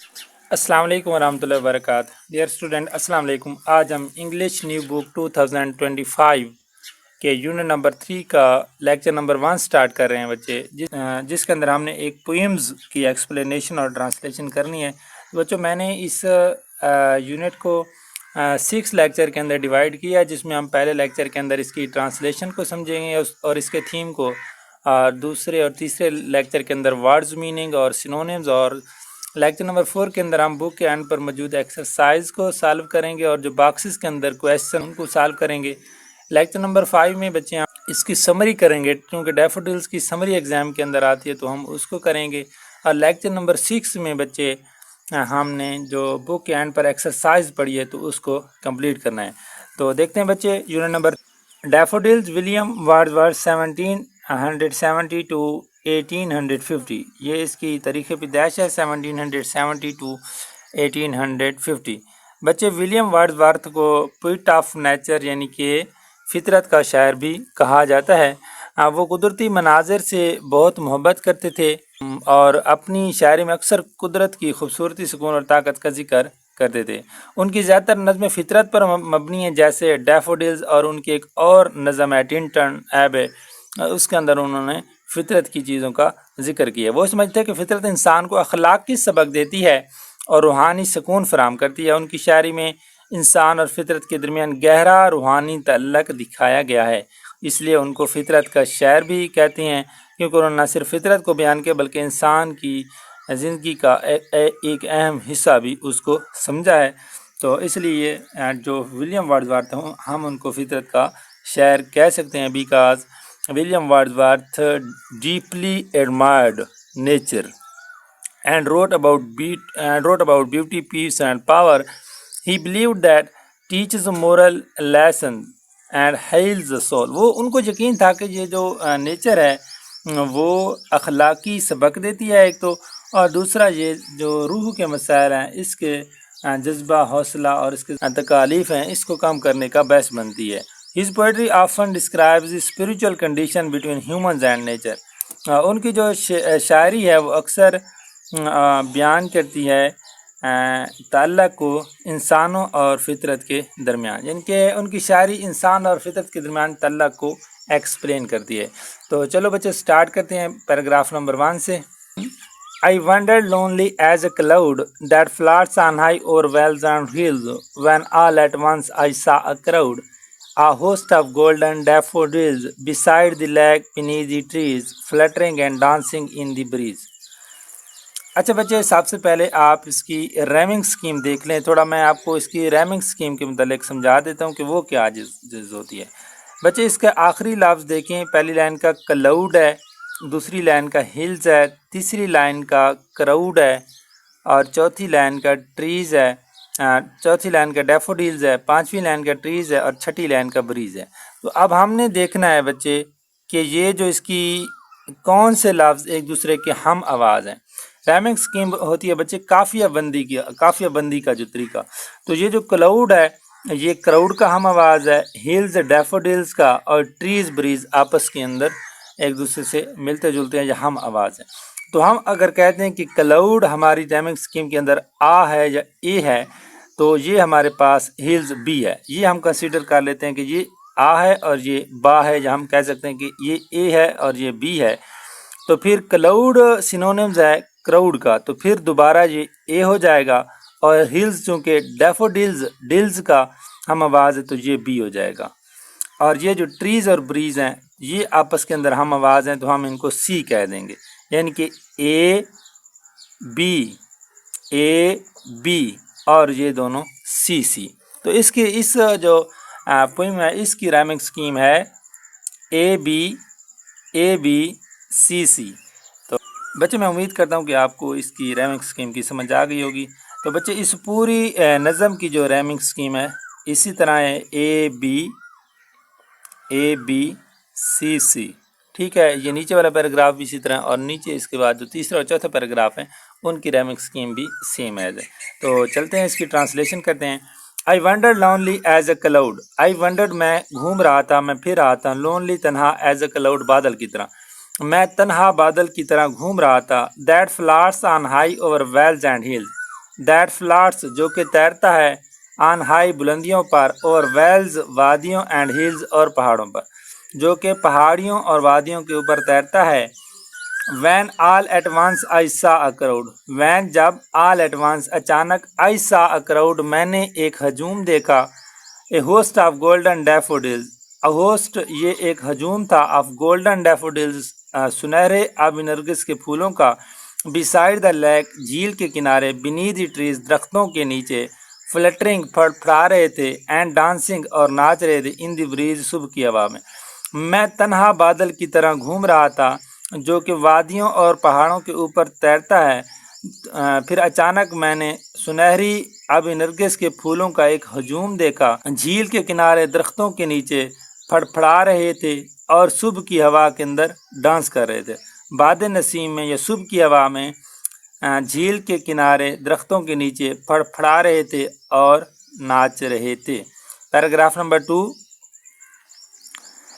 السلام علیکم ورحمۃ اللہ وبرکاتہ۔ ڈیئر اسٹوڈنٹ، السلام علیکم۔ آج ہم انگلش نیو بک 2025 کے یونٹ نمبر 3 کا لیکچر نمبر 1 سٹارٹ کر رہے ہیں بچے، جس کے اندر ہم نے ایک پوئمز کی ایکسپلینیشن اور ٹرانسلیشن کرنی ہے۔ بچوں، میں نے اس یونٹ کو 6 لیکچر کے اندر ڈیوائیڈ کیا، جس میں ہم پہلے لیکچر کے اندر اس کی ٹرانسلیشن کو سمجھیں گے اور اس کے تھیم کو، دوسرے اور تیسرے لیکچر کے اندر ورڈز میننگ اور سینونیمز، اور لیکچر نمبر 4 کے اندر ہم بک کے اینڈ پر موجود ایکسرسائز کو سالو کریں گے اور جو باکسز کے اندر کویسچن ان کو سالو کریں گے۔ لیکچر نمبر 5 میں بچے ہم اس کی سمری کریں گے، کیونکہ ڈیفوڈلز کی سمری ایگزام کے اندر آتی ہے تو ہم اس کو کریں گے۔ اور لیکچر نمبر 6 میں بچے ہم نے جو بک کے اینڈ پر ایکسرسائز پڑھی ہے تو اس کو کمپلیٹ کرنا ہے۔ تو دیکھتے ہیں بچے، unit number ڈیفوڈلز William Wordsworth 1770 to 1850، یہ اس کی تاریخ پیدائش ہے 1770 to 1850۔ بچے، ولیم ورڈزورتھ کو پوئٹ آف نیچر یعنی کہ فطرت کا شاعر بھی کہا جاتا ہے۔ وہ قدرتی مناظر سے بہت محبت کرتے تھے اور اپنی شاعری میں اکثر قدرت کی خوبصورتی، سکون اور طاقت کا ذکر کرتے تھے۔ ان کی زیادہ تر نظمیں فطرت پر مبنی ہیں، جیسے ڈیفوڈلز، اور ان کی ایک اور نظم ہے ٹنٹن ایب ہے، اس کے اندر انہوں نے فطرت کی چیزوں کا ذکر کیا۔ وہ سمجھتے ہیں کہ فطرت انسان کو اخلاقی سبق دیتی ہے اور روحانی سکون فراہم کرتی ہے۔ ان کی شاعری میں انسان اور فطرت کے درمیان گہرا روحانی تعلق دکھایا گیا ہے، اس لیے ان کو فطرت کا شاعر بھی کہتے ہیں، کیونکہ انہوں نے نہ صرف فطرت کو بیان کیا بلکہ انسان کی زندگی کا ایک اہم حصہ بھی اس کو سمجھا ہے۔ تو اس لیے جو ولیم ورڈزورتھ ہوں، ہم ان کو فطرت کا شاعر کہہ سکتے ہیں، because William Wordsworth deeply admired nature and wrote about beauty, peace, and power. He believed that teaches moral lessons and heals the soul. وہ ان کو یقین تھا کہ یہ جو نیچر ہے وہ اخلاقی سبق دیتی ہے ایک تو، اور دوسرا یہ جو روح کے مسائل ہیں، اس کے جذبہ، حوصلہ اور اس کے تکالیف ہیں، اس کو کم کرنے کا باعث بنتی ہے۔ His poetry often describes the spiritual condition between humans and nature. ان کی جو شاعری ہے وہ اکثر بیان کرتی ہے تعلق کو انسانوں اور فطرت کے درمیان، یعنی کہ ان کی شاعری انسان اور فطرت کے درمیان تعلق کو ایکسپلین کرتی ہے۔ تو چلو بچے سٹارٹ کرتے ہیں پیراگراف نمبر 1 سے۔ I wandered lonely as a cloud that floats on high over vales and hills, when all at once I saw a crowd, a host of golden daffodils beside the lake beneath the trees, fluttering and dancing in the breeze. اچھا بچے، سب سے پہلے آپ اس کی rhyming scheme دیکھ لیں۔ تھوڑا میں آپ کو اس کی ریمنگ سکیم کے متعلق سمجھا دیتا ہوں کہ وہ کیا چیز ہوتی ہے۔ بچے، اس کا آخری لفظ دیکھیں، پہلی لائن کا کلاؤڈ ہے، دوسری لائن کا ہلز ہے، تیسری لائن کا کراؤڈ ہے، اور چوتھی لائن کا ٹریز ہے، چوتھی لائن کا ڈیفوڈیلز ہے، پانچویں لائن کا ٹریز ہے، اور چھٹی لائن کا بریز ہے۔ تو اب ہم نے دیکھنا ہے بچے کہ یہ جو اس کی کون سے لفظ ایک دوسرے کے ہم آواز ہیں۔ ریمنگ سکیم ہوتی ہے بچے قافیہ بندی کا جو طریقہ۔ تو یہ جو کلاؤڈ ہے یہ کراؤڈ کا ہم آواز ہے، ہلز ڈیفوڈیلز کا، اور ٹریز بریز آپس کے اندر ایک دوسرے سے ملتے جلتے ہیں، یہ ہم آواز ہے۔ تو ہم اگر کہتے ہیں کہ کلاؤڈ ہماری ریمنگ سکیم کے اندر آ ہے یا اے ہے، تو یہ ہمارے پاس ہلز بی ہے۔ یہ ہم کنسیڈر کر لیتے ہیں کہ یہ آ ہے اور یہ با ہے، یا ہم کہہ سکتے ہیں کہ یہ اے ہے اور یہ بی ہے۔ تو پھر کلاؤڈ سینونیمز ہے کراؤڈ کا، تو پھر دوبارہ یہ اے ہو جائے گا، اور ہلز چونکہ ڈیفوڈلز کا ہم آواز ہے تو یہ بی ہو جائے گا، اور یہ جو ٹریز اور بریز ہیں یہ آپس کے اندر ہم آواز ہیں تو ہم ان کو سی کہہ دیں گے، یعنی کہ اے بی اور یہ دونوں سی۔ تو اس جو پوئم ہے اس کی رائمنگ سکیم ہے اے بی سی۔ تو بچے، میں امید کرتا ہوں کہ آپ کو اس کی رائمنگ سکیم کی سمجھ آ گئی ہوگی۔ تو بچے، اس پوری نظم کی جو رائمنگ سکیم ہے اسی طرح ہے اے بی سی، ٹھیک ہے۔ یہ نیچے والا پیراگراف بھی اسی طرح، اور نیچے اس کے بعد جو تیسرا اور چوتھا پیراگراف ہیں ان کی ریمنگ سکیم بھی سیم ہے۔ تو چلتے ہیں اس کی ٹرانسلیشن کرتے ہیں۔ I wandered lonely as a cloud. I wandered میں گھوم رہا تھا، میں پھر رہا تھا، lonely تنہا، as a cloud بادل کی طرح، میں تنہا بادل کی طرح گھوم رہا تھا، that floats on high over vales and hills that floats جو کہ تیرتا ہے آن ہائی بلندیوں پر، اور ویلز وادیوں اینڈ ہلز اور پہاڑوں پر، جو کہ پہاڑیوں اور وادیوں کے اوپر تیرتا ہے۔ When all at once I saw a crowd, when جب، آل ایٹ ونس اچانک، آئی سا اے کراؤڈ میں نے ایک ہجوم دیکھا، a host of golden daffodils, a host یہ ایک ہجوم تھا، آف گولڈن ڈیفوڈلز سنہرے آبی نرگس کے پھولوں کا، beside the لیک جھیل کے کنارے، beneath the trees درختوں کے نیچے، فلٹرنگ پھڑا رہے تھے، اینڈ ڈانسنگ اور ناچ رہے تھے، ان دی بریز صبح کی ہوا میں۔ میں تنہا بادل کی طرح گھوم رہا تھا جو کہ وادیوں اور پہاڑوں کے اوپر تیرتا ہے۔ پھر اچانک میں نے سنہری آبی نرگس کے پھولوں کا ایک ہجوم دیکھا، جھیل کے کنارے درختوں کے نیچے پھڑا رہے تھے اور صبح کی ہوا کے اندر ڈانس کر رہے تھے۔ باد نسیم میں یا صبح کی ہوا میں جھیل کے کنارے درختوں کے نیچے پھڑا رہے تھے اور ناچ رہے تھے۔ Paragraph number 2،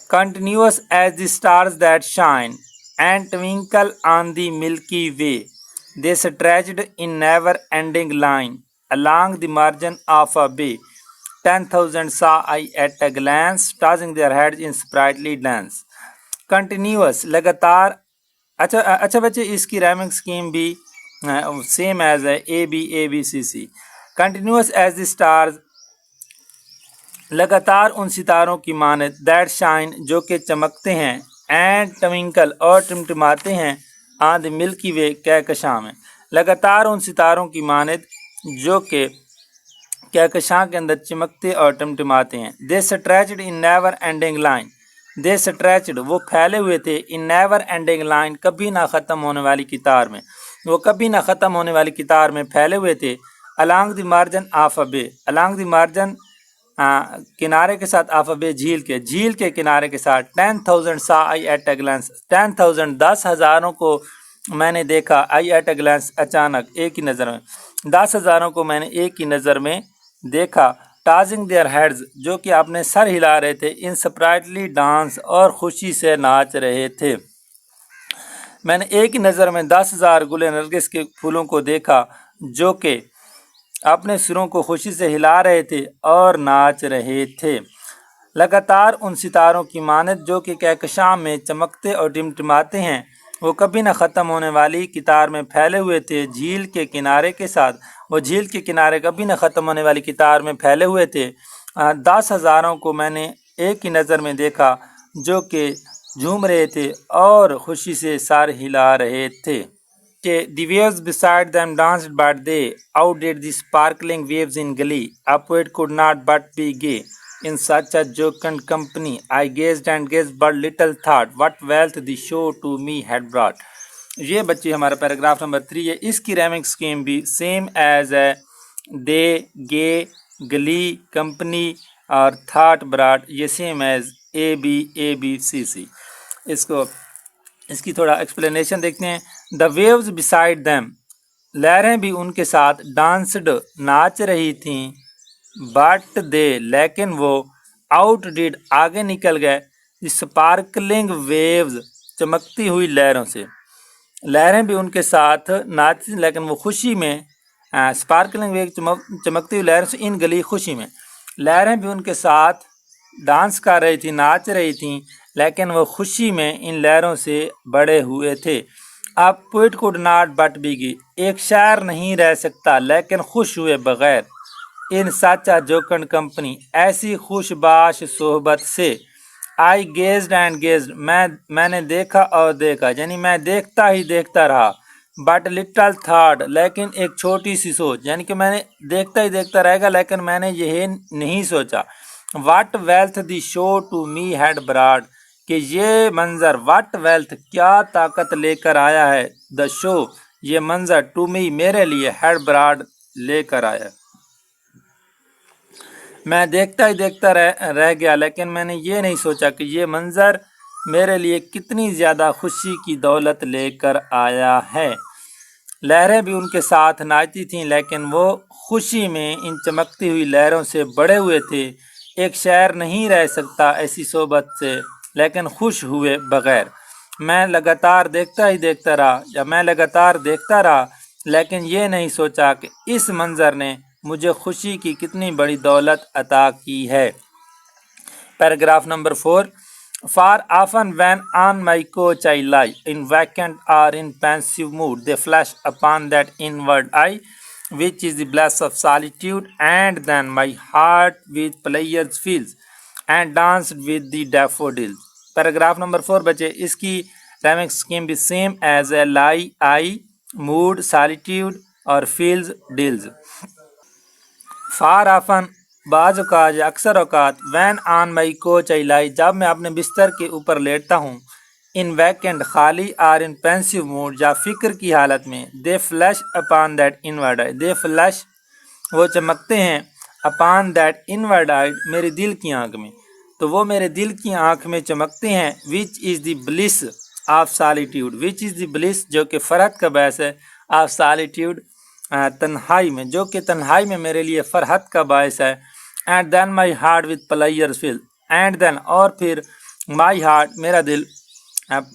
continuous as the stars that shine and twinkle on the Milky Way, they stretched in never-ending line along the margin of a bay. 10,000 saw I at a glance, tossing their heads in sprightly dance. Continuous لگاتار، اچھا بچے اس کی rhyming scheme بھی same as ہے، A B A B C C. Continuous as the stars لگاتار ان ستاروں کی مانند، دیٹ شائن جو کہ چمکتے ہیں، اینڈ ٹوینکل اور ٹمٹماتے ہیں، آن دی ملکی وے کہکشاں میں، لگاتار ان ستاروں کی مانند جو کہ کہکشاں کے اندر چمکتے اور ٹمٹماتے ہیں۔ دے اسٹریچڈ ان نیور اینڈنگ لائن، دے اسٹریچڈ وہ پھیلے ہوئے تھے، ان نیور اینڈنگ لائن کبھی نہ ختم ہونے والی قطار میں، وہ کبھی نہ ختم ہونے والی قطار میں پھیلے ہوئے تھے۔ along the margin of a bay، along the margin کنارے کے ساتھ، آف بے جھیل کے کنارے کے ساتھ۔ 10,000 saw I at a glance، 10,000 10,000 کو میں نے دیکھا، I at a glance اچانک، ایک ہی نظر میں، 10,000 کو میں نے ایک ہی نظر میں دیکھا۔ ٹازنگ دیئر ہیڈز جو کہ اپنے سر ہلا رہے تھے، ان سپرائٹلی ڈانس اور خوشی سے ناچ رہے تھے۔ میں نے ایک ہی نظر میں 10,000 گل نرگس کے پھولوں کو دیکھا جو کہ اپنے سروں کو خوشی سے ہلا رہے تھے اور ناچ رہے تھے۔ لگاتار ان ستاروں کی مانند جو کہ کہکشاں میں چمکتے اور ٹمٹماتے ہیں، وہ کبھی نہ ختم ہونے والی قطار میں پھیلے ہوئے تھے، جھیل کے کنارے کے ساتھ، وہ جھیل کے کنارے کبھی نہ ختم ہونے والی قطار میں پھیلے ہوئے تھے۔ 10,000 کو میں نے ایک ہی نظر میں دیکھا جو کہ جھوم رہے تھے اور خوشی سے سر ہلا رہے تھے۔ کہ the waves beside them danced but they outdid the sparkling waves in glee. A poet could not but be gay in such a jocund company. I gazed and gazed but little thought what wealth the show to me had brought. یہ بچے ہمارا paragraph number 3 ہے۔ اس کی rhyming scheme بھی same as ہے، they, gay, glee, company اور thought brought, یہ same as A B C C. اس کی تھوڑا ایکسپلینیشن دیکھتے ہیں۔ دا ویوز beside them، لہریں بھی ان کے ساتھ، ڈانسڈ ناچ رہی تھیں، بٹ دے لیکن وہ، آؤٹ ڈیڈ آگے نکل گئے، اسپارکلنگ ویوز چمکتی ہوئی لہروں سے، لہریں بھی ان کے ساتھ ناچ لیکن وہ خوشی میں، اسپارکلنگ ویو چمکتی ہوئی لہروں سے، ان گلی خوشی میں، لہریں بھی ان کے ساتھ ڈانس کر رہی تھی، ناچ رہی تھیں، لیکن وہ خوشی میں ان لہروں سے بڑے ہوئے تھے۔ اب poet could not but be gay, ایک شاعر نہیں رہ سکتا لیکن خوش ہوئے بغیر، ان سچ اے جوکنڈ کمپنی، ایسی خوش باش صحبت سے، آئی گیزڈ اینڈ گیزڈ، میں نے دیکھا اور دیکھا، یعنی میں دیکھتا ہی دیکھتا رہا، بٹ لٹل تھاٹ، لیکن ایک چھوٹی سی سوچ، یعنی کہ میں نے دیکھتا ہی دیکھتا رہے گا لیکن میں نے یہ نہیں سوچا، what wealth the show to me had brought, کہ یہ منظر، واٹ ویلتھ کیا طاقت لے کر آیا ہے، دا شو یہ منظر، ٹو می میرے لیے، ہیڈ براڈ لے کر آیا۔ میں دیکھتا ہی دیکھتا رہ گیا لیکن میں نے یہ نہیں سوچا کہ یہ منظر میرے لیے کتنی زیادہ خوشی کی دولت لے کر آیا ہے۔ لہریں بھی ان کے ساتھ ناچتی تھیں لیکن وہ خوشی میں ان چمکتی ہوئی لہروں سے بڑے ہوئے تھے۔ ایک شاعر نہیں رہ سکتا ایسی صحبت سے لیکن خوش ہوئے بغیر۔ میں لگاتار دیکھتا ہی دیکھتا رہا، یا میں لگاتار دیکھتا رہا لیکن یہ نہیں سوچا کہ اس منظر نے مجھے خوشی کی کتنی بڑی دولت عطا کی ہے۔ Paragraph number 4. For often when on my couch I lie, in vacant or in pensive mood, they flash upon that inward eye, which is the bliss of solitude, and then my heart with pleasure fills, and danced with the daffodils. Paragraph number 4 بچے، اس کی rhyming scheme بھی same as اے لائی، آئی، mood, solitude اور feels, deals. For often بعض اوقات یا اکثر اوقات، وین آن مائی کوچ آئی لائی جب میں اپنے بستر کے اوپر لیٹتا ہوں، ان ویکنڈ خالی، اور ان پینسیو موڈ یا فکر کی حالت میں، they flash upon that inward eye, they flash وہ چمکتے ہیں، اپان دیٹ انورڈ آئی میرے دل کی آنکھ میں، تو وہ میرے دل کی آنکھ میں چمکتے ہیں، which is the bliss of solitude, which is the bliss جو کہ فرحت کا باعث ہے، آف سالیٹیوڈ تنہائی میں، جو کہ تنہائی میں میرے لیے فرحت کا باعث ہے، and then my heart with pleasure fills, and then اور پھر مائی ہارٹ میرا دل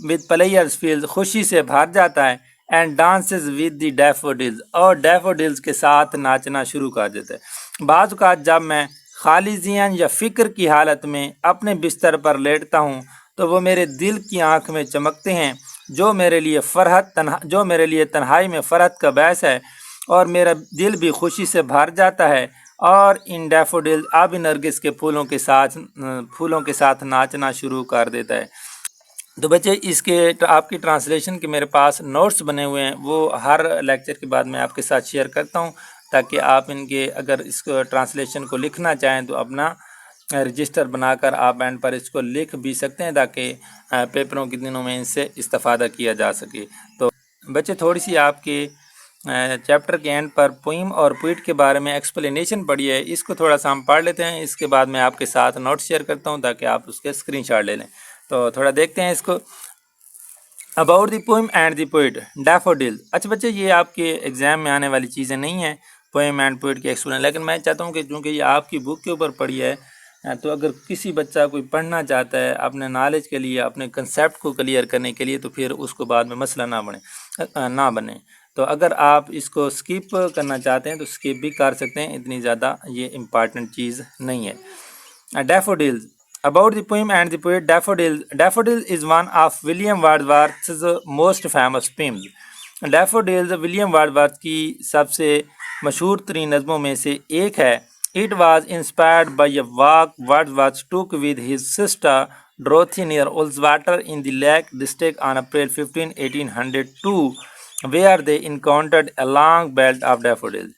وتھ پلیئرز فل خوشی سے بھر جاتا ہے، اینڈ ڈانسز ود دی ڈیفوڈلز اور ڈیفوڈلز کے ساتھ ناچنا شروع کر دیتا ہے۔ بعض اوقات جب میں خالی ذہن یا فکر کی حالت میں اپنے بستر پر لیٹتا ہوں تو وہ میرے دل کی آنکھ میں چمکتے ہیں، جو میرے لیے تنہائی میں فرحت کا باعث ہے، اور میرا دل بھی خوشی سے بھر جاتا ہے، اور ان ڈیفوڈل آبی نرگس کے پھولوں کے ساتھ ناچنا شروع کر دیتا ہے۔ تو بچے اس کے آپ کی ٹرانسلیشن کے میرے پاس نوٹس بنے ہوئے ہیں، وہ ہر لیکچر کے بعد میں آپ کے ساتھ شیئر کرتا ہوں، تاکہ آپ ان کے اگر اس کو ٹرانسلیشن کو لکھنا چاہیں تو اپنا رجسٹر بنا کر آپ اینڈ پر اس کو لکھ بھی سکتے ہیں، تاکہ پیپروں کے دنوں میں ان سے استفادہ کیا جا سکے۔ تو بچے تھوڑی سی آپ کے چیپٹر کے اینڈ پر پوئم اور پوئٹ کے بارے میں ایکسپلینیشن پڑھی ہے، اس کو تھوڑا سا ہم پڑھ لیتے ہیں، اس کے بعد میں آپ کے ساتھ نوٹ شیئر کرتا ہوں تاکہ آپ اس کے اسکرین شاٹ لے لیں۔ تو تھوڑا دیکھتے ہیں اس کو۔ About the poem and the poet, daffodil. اچھا بچے، یہ آپ کے ایگزام میں آنے والی چیزیں نہیں ہیں، پوئم اینڈ پوئٹ کی ایکسپلین، لیکن میں چاہتا ہوں کہ چونکہ یہ آپ کی بک کے اوپر پڑھی ہے، تو اگر کسی بچہ کوئی پڑھنا چاہتا ہے اپنے نالج کے لیے، اپنے کنسیپٹ کو کلیئر کرنے کے لیے، تو پھر اس کو بعد میں مسئلہ نہ بنے۔ تو اگر آپ اس کو سکپ کرنا چاہتے ہیں تو سکپ بھی کر سکتے ہیں، اتنی زیادہ یہ امپارٹنٹ چیز نہیں ہے۔ Daffodils, about the poem and the poet daffodil is one of William Wordsworth's most famous poems. Daffodils William Wordsworth کی سب سے مشہور ترین نظموں میں سے ایک ہے۔ It was inspired by a walk Wordsworth took with his sister Dorothy near Ullswater in the Lake District on April 15, 1802, where they encountered a long belt of daffodils.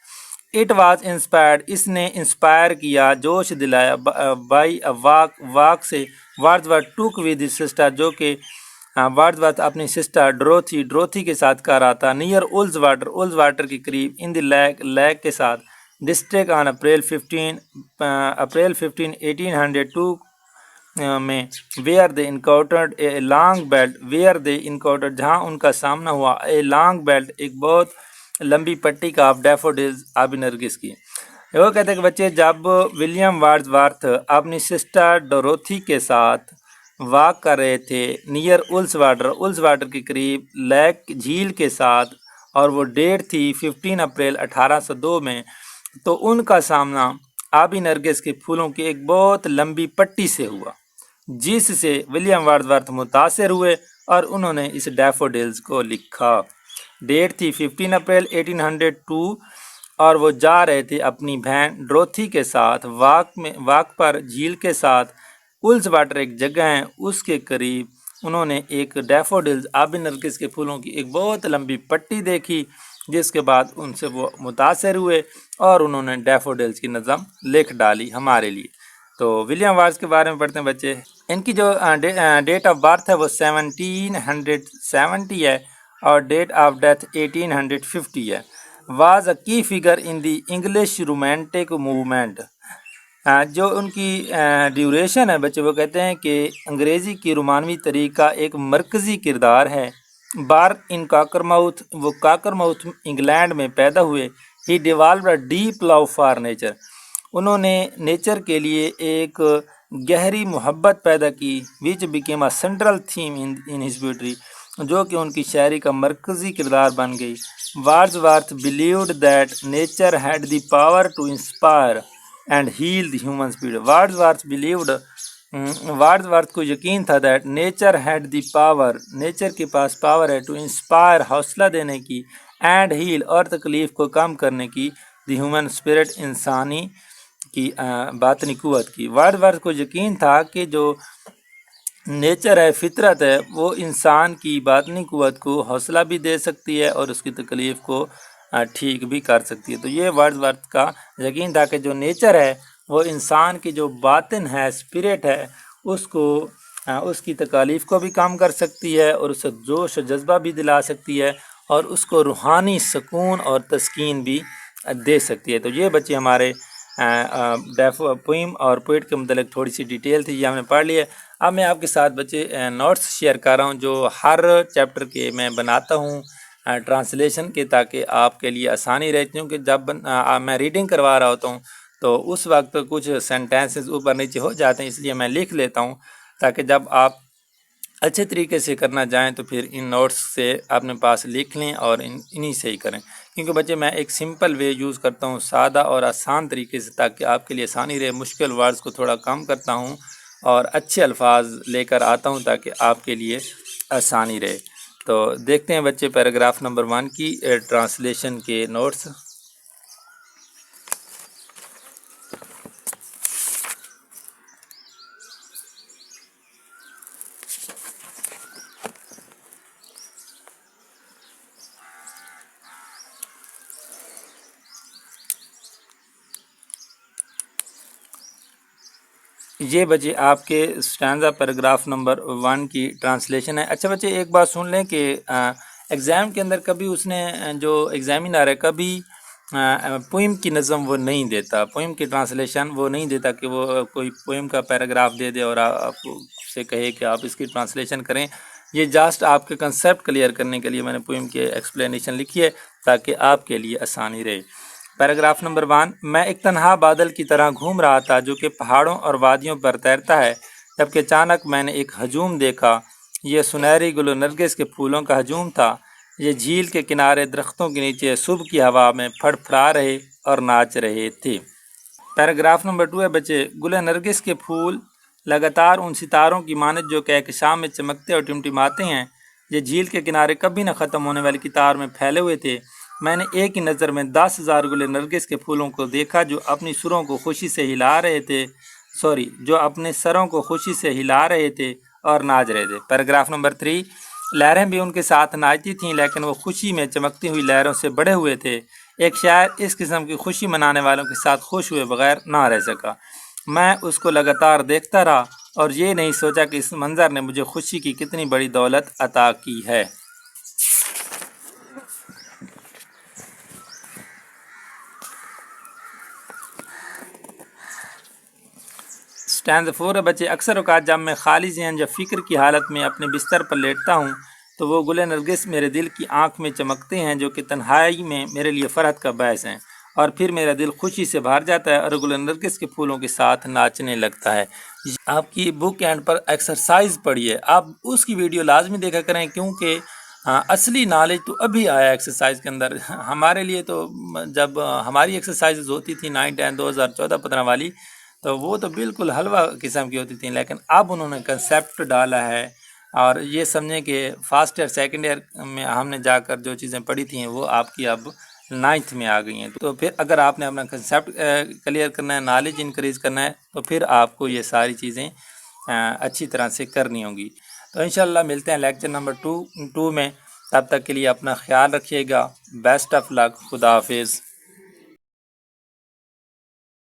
It was inspired، اس نے inspire کیا، جوش دلایا، by a walk سے Wordsworth took with his sister، جو کہ Wordsworth اپنی sister ڈروتھی کے ساتھ کر رہا تھا، near Ullswater کے قریب، in the lake کے ساتھ، ڈسٹرکٹ آن اپریل 15 1802 میں، where they encountered a long belt, where they encountered جہاں ان کا سامنا ہوا، اے لانگ بیلٹ ایک بہت لمبی پٹی کا، آف ڈیفوڈلز آبی نرگس کی۔ وہ کہتے ہیں کہ بچے جب ولیم ورڈزورتھ اپنی سسٹر ڈوروتھی کے ساتھ واک کر رہے تھے نیئر اولس واٹر کے قریب، لیک جھیل کے ساتھ، اور وہ ڈیٹ تھی 15 اپریل 1802 میں، تو ان کا سامنا آبی نرگس کے پھولوں کی ایک بہت لمبی پٹی سے ہوا، جس سے ولیم ورڈزورتھ متاثر ہوئے اور انہوں نے اس ڈیفوڈلز کو لکھا۔ ڈیٹ تھی 15 اپریل 1802، اور وہ جا رہے تھے اپنی بہن ڈروتھی کے ساتھ واک پر جھیل کے ساتھ، اولس واٹر ایک جگہ ہے، اس کے قریب انہوں نے ایک ڈیفوڈلز آبی نرگس کے پھولوں کی ایک بہت لمبی پٹی دیکھی، جس کے بعد ان سے وہ متاثر ہوئے اور انہوں نے ڈیفوڈلز کی نظم لکھ ڈالی ہمارے لیے۔ تو ولیم ورڈز کے بارے میں پڑھتے ہیں بچے۔ ان کی جو ڈیٹ آف برتھ ہے وہ 1770 ہے، اور ڈیٹ آف ڈیتھ 1850 ہے۔ واز اے کی figure in the English romantic movement, جو ان کی ڈیوریشن ہے بچے، وہ کہتے ہیں کہ انگریزی کی رومانوی تحریک کا ایک مرکزی کردار ہے۔ بار ان کاکرماؤتھ، وہ کاکرماؤتھ انگلینڈ میں پیدا ہوئے۔ He developed a deep love for nature, انہوں نے نیچر کے لیے ایک گہری محبت پیدا کی، which became a central theme in his poetry, جو کہ ان کی شاعری کا مرکزی کردار بن گئی۔ Wordsworth believed that nature had the power to inspire and heal the human spirit. Wordsworth کو یقین تھا that nature had the power, nature کے پاس پاور ہے to inspire, حوصلہ دینے کی, and heal, اور تکلیف کو کم کرنے کی, the human spirit, انسانی کی باطنی قوت کی. Wordsworth کو یقین تھا کہ جو نیچر ہے, فطرت ہے, وہ انسان کی باطنی قوت کو حوصلہ بھی دے سکتی ہے اور اس کی تکلیف کو ٹھیک بھی کر سکتی ہے. تو یہ ورڈزورتھ کا یقین تھا کہ جو نیچر ہے وہ انسان کی جو باطن ہے, اسپرٹ ہے, اس کو اس کی تکالیف کو بھی کم کر سکتی ہے اور اسے جوش و جذبہ بھی دلا سکتی ہے اور اس کو روحانی سکون اور تسکین بھی دے سکتی ہے. تو یہ بچے ہمارے پوئم اور پوئٹ کے متعلق تھوڑی سی ڈیٹیل تھی, یہ ہم نے پڑھ لی ہے. اب میں آپ کے ساتھ بچے نوٹس شیئر کر رہا ہوں جو ہر چیپٹر کے میں بناتا ہوں ٹرانسلیشن کے, تاکہ آپ کے لیے آسانی رہتی ہوں کہ جب میں ریڈنگ کروا رہا ہوتا ہوں تو اس وقت کچھ سینٹینسز اوپر نیچے ہو جاتے ہیں, اس لیے میں لکھ لیتا ہوں تاکہ جب آپ اچھے طریقے سے کرنا جائیں تو پھر ان نوٹس سے اپنے پاس لکھ لیں اور انہی سے ہی کریں. کیونکہ بچے میں ایک سمپل وے یوز کرتا ہوں, سادہ اور آسان طریقے سے, تاکہ آپ کے لیے آسانی رہے. مشکل ورڈز کو تھوڑا کم کرتا ہوں اور اچھے الفاظ لے کر آتا ہوں تاکہ آپ کے لیے آسانی رہے. تو دیکھتے ہیں بچے پیراگراف نمبر 1 کی ٹرانسلیشن کے نوٹس. یہ بچے آپ کے اسٹینزا پیراگراف نمبر 1 کی ٹرانسلیشن ہے. اچھا بچے ایک بات سن لیں کہ ایگزام کے اندر کبھی اس نے جو ایگزامینر ہے کبھی پوئم کی نظم وہ نہیں دیتا, پوئم کی ٹرانسلیشن وہ نہیں دیتا کہ وہ کوئی پوئم کا پیراگراف دے دے اور آپ سے کہے کہ آپ اس کی ٹرانسلیشن کریں. یہ جسٹ آپ کے کنسیپٹ کلیئر کرنے کے لیے میں نے پوئم کی ایکسپلینیشن لکھی ہے تاکہ آپ کے لیے آسانی رہے. Paragraph number 1. میں ایک تنہا بادل کی طرح گھوم رہا تھا جو کہ پہاڑوں اور وادیوں پر تیرتا ہے, جبکہ اچانک میں نے ایک ہجوم دیکھا. یہ سنہری گل و نرگس کے پھولوں کا ہجوم تھا. یہ جھیل کے کنارے درختوں کے نیچے صبح کی ہوا میں پھڑ پھڑا رہے اور ناچ رہے تھے. پیراگراف نمبر 2 ہے بچے. گل نرگس کے پھول لگاتار ان ستاروں کی مانند جو کہکشاں میں چمکتے اور ٹمٹماتے ہیں. یہ جھیل کے کنارے کبھی نہ ختم ہونے والی قطار میں پھیلے ہوئے تھے. میں نے ایک ہی نظر میں 10,000 گل نرگس کے پھولوں کو دیکھا جو اپنی سروں کو خوشی سے ہلا رہے تھے جو اپنے سروں کو خوشی سے ہلا رہے تھے اور ناچ رہے تھے. Paragraph number 3. لہریں بھی ان کے ساتھ ناچتی تھیں لیکن وہ خوشی میں چمکتی ہوئی لہروں سے بڑھے ہوئے تھے. ایک شاعر اس قسم کی خوشی منانے والوں کے ساتھ خوش ہوئے بغیر نہ رہ سکا. میں اس کو لگاتار دیکھتا رہا اور یہ نہیں سوچا کہ اس منظر نے مجھے خوشی کی کتنی بڑی دولت عطا کی ہے. اسٹینزا 4 ہے بچے. اکثر اوقات جب میں خالی ذہن یا فکر کی حالت میں اپنے بستر پر لیٹتا ہوں تو وہ گل نرگس میرے دل کی آنکھ میں چمکتے ہیں جو کہ تنہائی میں میرے لیے فرحت کا باعث ہیں, اور پھر میرا دل خوشی سے بھر جاتا ہے اور گل نرگس کے پھولوں کے ساتھ ناچنے لگتا ہے. آپ کی بک اینڈ پر ایکسرسائز پڑھی ہے, آپ اس کی ویڈیو لازمی دیکھا کریں کیونکہ اصلی نالج تو ابھی آیا ایکسرسائز کے اندر. ہمارے لیے تو جب ہماری ایکسرسائز ہوتی تھی 9/10 2014-15 والی تو وہ تو بالکل حلوہ قسم کی ہوتی تھیں, لیکن اب انہوں نے کنسیپٹ ڈالا ہے اور یہ سمجھیں کہ فرسٹ ایئر سیکنڈ ایئر میں ہم نے جا کر جو چیزیں پڑھی تھیں وہ آپ کی اب 9th میں آ گئی ہیں. تو پھر اگر آپ نے اپنا کنسیپٹ کلیئر کرنا ہے, نالج انکریز کرنا ہے, تو پھر آپ کو یہ ساری چیزیں اچھی طرح سے کرنی ہوں گی. تو انشاءاللہ ملتے ہیں لیکچر نمبر 2 میں. تب تک کے لیے اپنا خیال رکھیے گا. بیسٹ آف لک. خدا حافظ.